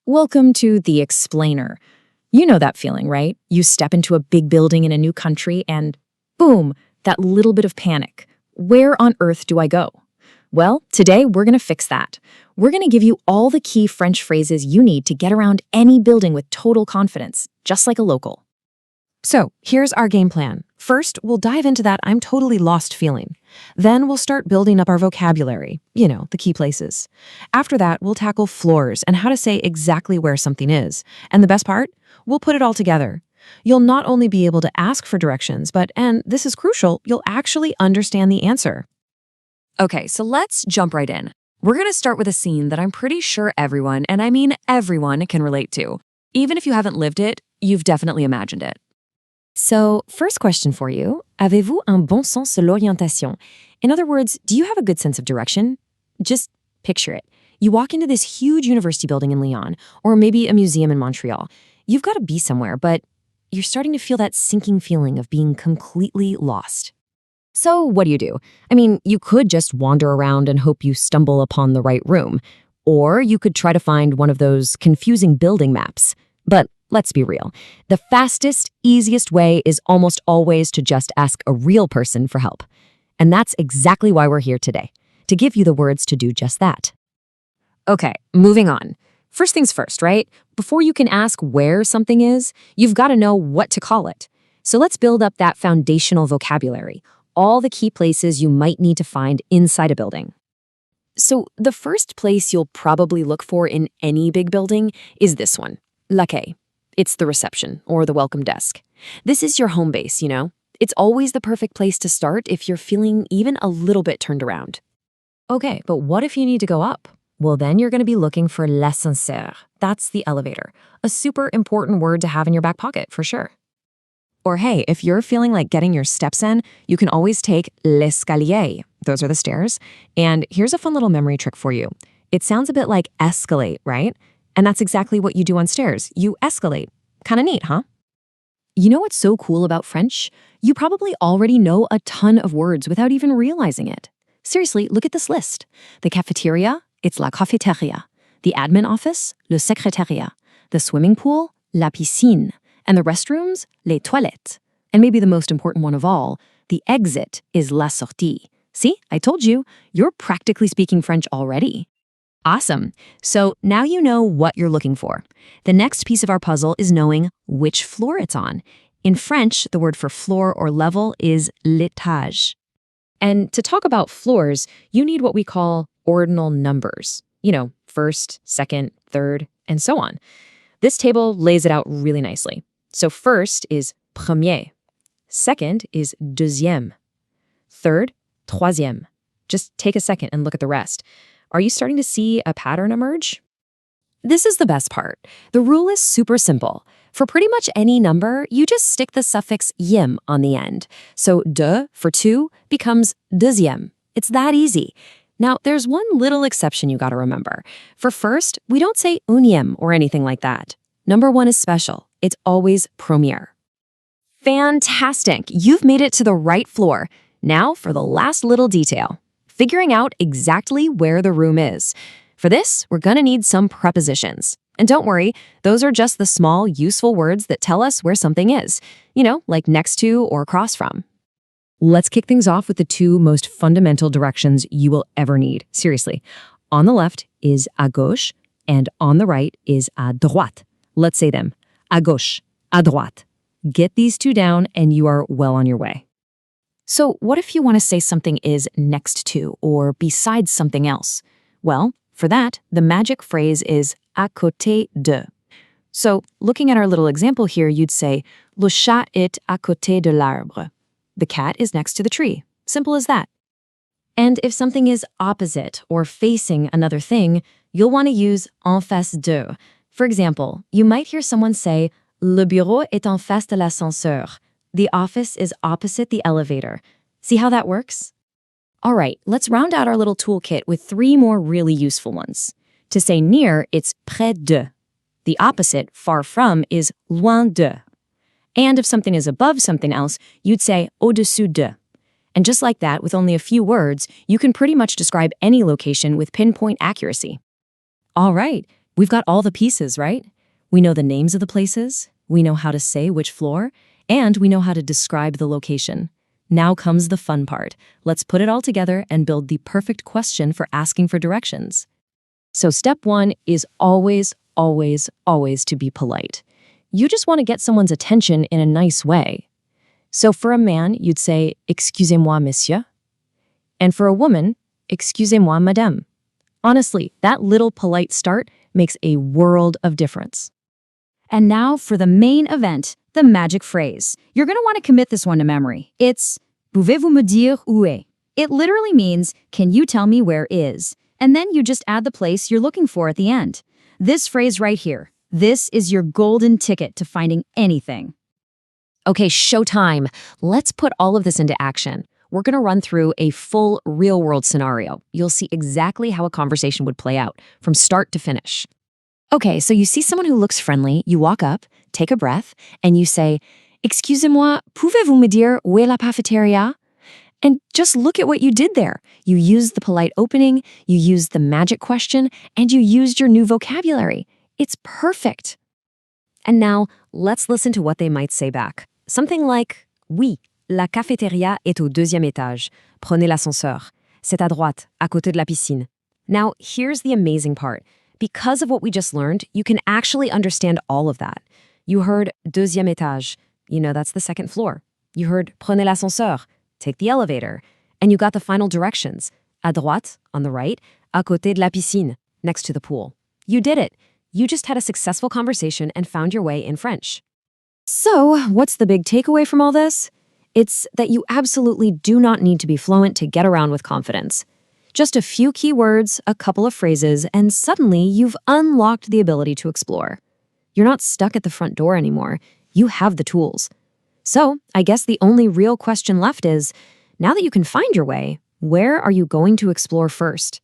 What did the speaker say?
Welcome to The Explainer. You know that feeling, right? You step into a big building in a new country and boom, that little bit of panic. Where on earth do I go? Well, today we're going to fix that. We're going to give you all the key French phrases you need to get around any building with total confidence, just like a local. So, here's our game plan. First, we'll dive into that I'm totally lost feeling. Then we'll start building up our vocabulary, the key places. After that, we'll tackle floors and how to say exactly where something is. And the best part? We'll put it all together. You'll not only be able to ask for directions, but, and this is crucial, you'll actually understand the answer. Okay, so let's jump right in. We're going to start with a scene that I'm pretty sure everyone, and I mean everyone, can relate to. Even if you haven't lived it, you've definitely imagined it. So, first question for you, avez-vous un bon sens de l'orientation? In other words, do you have a good sense of direction? Just picture it. You walk into this huge university building in Lyon, or maybe a museum in Montreal. You've got to be somewhere, but you're starting to feel that sinking feeling of being completely lost. So what do? I mean, you could just wander around and hope you stumble upon the right room. Or you could try to find one of those confusing building maps. But let's be real. The fastest, easiest way is almost always to just ask a real person for help. And that's exactly why we're here today, to give you the words to do just that. Okay, moving on. First things first, right? Before you can ask where something is, you've got to know what to call it. So let's build up that foundational vocabulary, all the key places you might need to find inside a building. So the first place you'll probably look for in any big building is this one, l'accueil. It's the reception, or the welcome desk. This is your home base, It's always the perfect place to start if you're feeling even a little bit turned around. Okay, but what if you need to go up? Well, then you're going to be looking for l'ascenseur. That's the elevator. A super important word to have in your back pocket, for sure. Or hey, if you're feeling like getting your steps in, you can always take l'escalier. Those are the stairs. And here's a fun little memory trick for you. It sounds a bit like escalate, right? And that's exactly what you do on stairs. You escalate. Kind of neat, huh? You know what's so cool about French? You probably already know a ton of words without even realizing it. Seriously, look at this list. The cafeteria, it's la cafeteria. The admin office, le secrétariat. The swimming pool, la piscine. And the restrooms, les toilettes. And maybe the most important one of all, the exit is la sortie. See, I told you, you're practically speaking French already. Awesome. So now you know what you're looking for. The next piece of our puzzle is knowing which floor it's on. In French, the word for floor or level is l'étage. And to talk about floors, you need what we call ordinal numbers. First, second, third, and so on. This table lays it out really nicely. So first is premier. Second is deuxième. Third, troisième. Just take a second and look at the rest. Are you starting to see a pattern emerge? This is the best part. The rule is super simple. For pretty much any number, you just stick the suffix ième on the end. So deux for two becomes deuxième. It's that easy. Now, there's one little exception you gotta remember. For first, we don't say unième or anything like that. Number one is special. It's always premier. Fantastic! You've made it to the right floor. Now for the last little detail. Figuring out exactly where the room is. For this, we're gonna need some prepositions. And don't worry, those are just the small, useful words that tell us where something is. Like next to or across from. Let's kick things off with the two most fundamental directions you will ever need. Seriously. On the left is à gauche, and on the right is à droite. Let's say them. À gauche, à droite. Get these two down and you are well on your way. So what if you want to say something is next to or besides something else? Well, for that, the magic phrase is à côté de. So looking at our little example here, you'd say, le chat est à côté de l'arbre. The cat is next to the tree. Simple as that. And if something is opposite or facing another thing, you'll want to use en face de. For example, you might hear someone say, le bureau est en face de l'ascenseur. The office is opposite the elevator. See how that works? All right, let's round out our little toolkit with three more really useful ones. To say near, it's près de. The opposite, far from, is loin de. And if something is above something else, you'd say au-dessus de. And just like that, with only a few words, you can pretty much describe any location with pinpoint accuracy. All right, We've got all the pieces, right? We know the names of the places, we know how to say which floor, and we know how to describe the location. Now comes the fun part. Let's put it all together and build the perfect question for asking for directions. So step 1 is always, always, always to be polite. You just want to get someone's attention in a nice way. So for a man, you'd say, Excusez-moi, monsieur. And for a woman, Excusez-moi, madame. Honestly, that little polite start makes a world of difference. And now for the main event, the magic phrase. You're going to want to commit this one to memory. It's pouvez-vous me dire où est? It literally means, can you tell me where is? And then you just add the place you're looking for at the end. This phrase right here, this is your golden ticket to finding anything. Okay, showtime. Let's put all of this into action. We're going to run through a full real-world scenario. You'll see exactly how a conversation would play out, from start to finish. Okay, so you see someone who looks friendly, you walk up, take a breath, and you say, Excusez-moi, pouvez-vous me dire où est la cafétéria? And just look at what you did there. You used the polite opening, you used the magic question, and you used your new vocabulary. It's perfect. And now, let's listen to what they might say back. Something like, Oui, la cafétéria est au deuxième étage. Prenez l'ascenseur. C'est à droite, à côté de la piscine. Now, here's the amazing part. Because of what we just learned, you can actually understand all of that. You heard deuxième étage. You know that's the second floor. You heard prenez l'ascenseur. Take the elevator. And you got the final directions. À droite, on the right, à côté de la piscine, next to the pool. You did it. You just had a successful conversation and found your way in French. So, what's the big takeaway from all this? It's that you absolutely do not need to be fluent to get around with confidence. Just a few key words, a couple of phrases, and suddenly you've unlocked the ability to explore. You're not stuck at the front door anymore. You have the tools. So, I guess the only real question left is, now that you can find your way, where are you going to explore first?